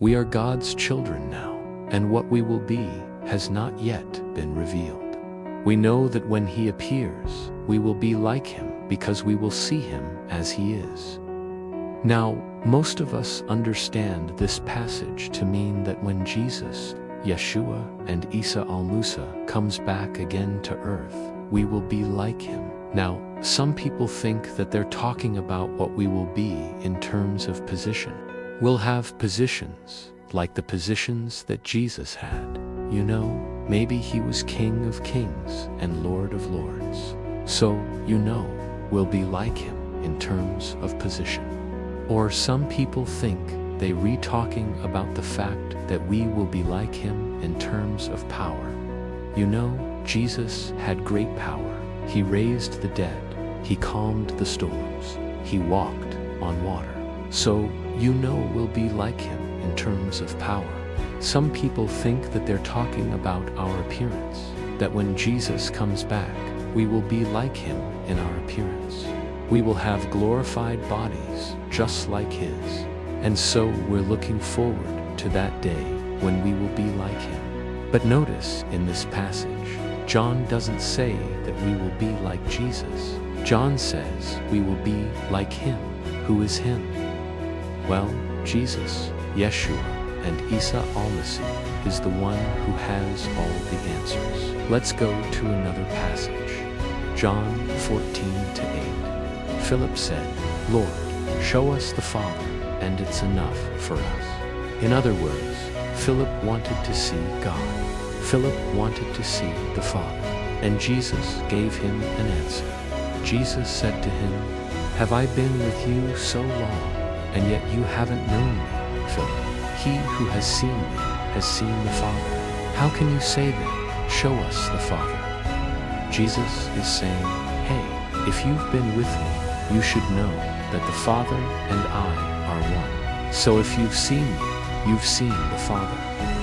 We are God's children now, and what we will be has not yet been revealed. We know that when He appears, we will be like Him because we will see Him as He is. Now, most of us understand this passage to mean that when Jesus, Yeshua, and Isa al-Musa comes back again to earth, we will be like Him. Now, some people think that they're talking about what we will be in terms of position. We'll have positions, like the positions that Jesus had. You know, maybe He was King of Kings and Lord of Lords. So, you know, we'll be like Him in terms of position. Or some people think they re-talking about the fact that we will be like Him in terms of power. You know, Jesus had great power. He raised the dead. He calmed the storms. He walked on water. So, you know, we'll be like Him in terms of power. Some people think that they're talking about our appearance, that when Jesus comes back, we will be like Him in our appearance. We will have glorified bodies just like His. And so we're looking forward to that day when we will be like Him. But notice in this passage, John doesn't say that we will be like Jesus. John says we will be like Him. Who is Him? Well, Jesus, Yeshua, and Isa al-Masih is the one who has all the answers. Let's go to another passage. John 14:8. Philip said, "Lord, show us the Father, and it's enough for us." In other words, Philip wanted to see God. Philip wanted to see the Father. And Jesus gave him an answer. Jesus said to him, "Have I been with you so long, and yet you haven't known me, Philip? He who has seen me has seen the Father. How can you say then, 'Show us the Father'?" Jesus is saying, hey, if you've been with me, you should know that the Father and I are one. So if you've seen me, you've seen the Father.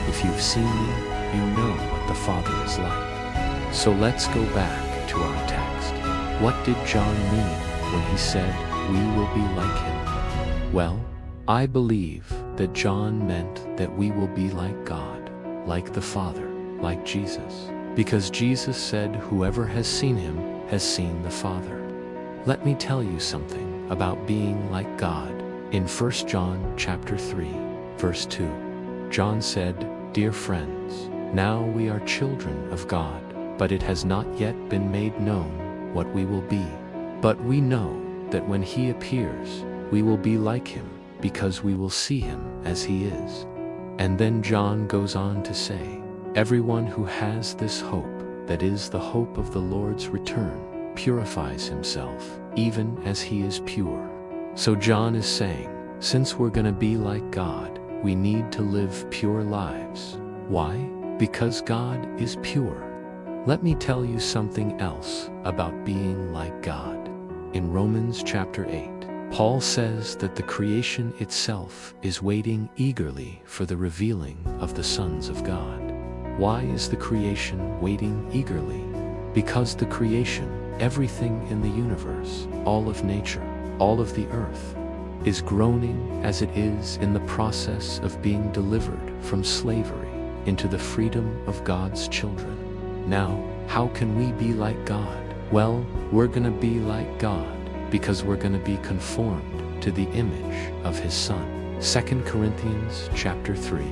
If you've seen me, you know what the Father is like. So let's go back to our text. What did John mean when he said we will be like Him? Well, I believe that John meant that we will be like God, like the Father, like Jesus. Because Jesus said whoever has seen Him has seen the Father. Let me tell you something about being like God. In 1 John chapter 3, verse 2, John said, "Dear friends, now we are children of God, but it has not yet been made known what we will be. But we know that when He appears, we will be like Him, because we will see Him as He is." And then John goes on to say, "Everyone who has this hope, that is the hope of the Lord's return, purifies himself, even as He is pure." So John is saying, since we're going to be like God, we need to live pure lives. Why? Because God is pure. Let me tell you something else about being like God. In Romans chapter 8, Paul says that the creation itself is waiting eagerly for the revealing of the sons of God. Why is the creation waiting eagerly? Because the creation, everything in the universe, all of nature, all of the earth, is groaning as it is in the process of being delivered from slavery into the freedom of God's children. Now, how can we be like God? Well, we're going to be like God because we're going to be conformed to the image of His Son. 2 Corinthians chapter 3,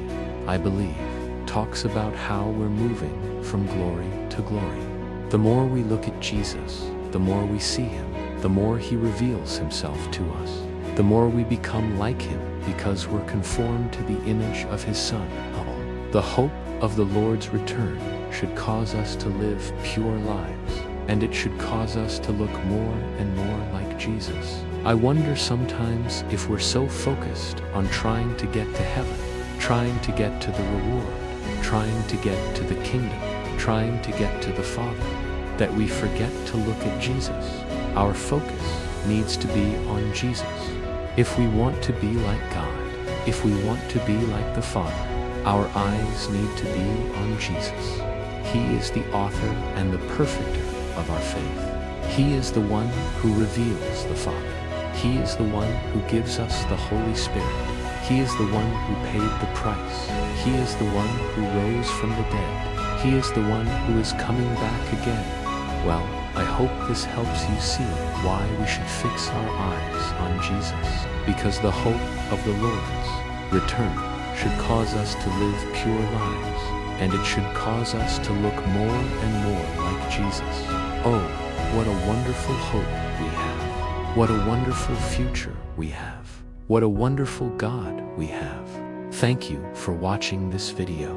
I believe, talks about how we're moving from glory to glory. The more we look at Jesus, the more we see Him, the more He reveals Himself to us. The more we become like Him because we're conformed to the image of His Son. The hope of the Lord's return should cause us to live pure lives, and it should cause us to look more and more like Jesus. I wonder sometimes if we're so focused on trying to get to heaven, trying to get to the reward, trying to get to the kingdom, trying to get to the Father, that we forget to look at Jesus. Our focus needs to be on Jesus. If we want to be like God, if we want to be like the Father, our eyes need to be on Jesus. He is the author and the perfecter of our faith. He is the one who reveals the Father. He is the one who gives us the Holy Spirit. He is the one who paid the price. He is the one who rose from the dead. He is the one who is coming back again. Well, I hope this helps you see why we should fix our eyes on Jesus, because the hope of the Lord's return should cause us to live pure lives, and it should cause us to look more and more like Jesus. Oh, what a wonderful hope we have. What a wonderful future we have. What a wonderful God we have. Thank you for watching this video.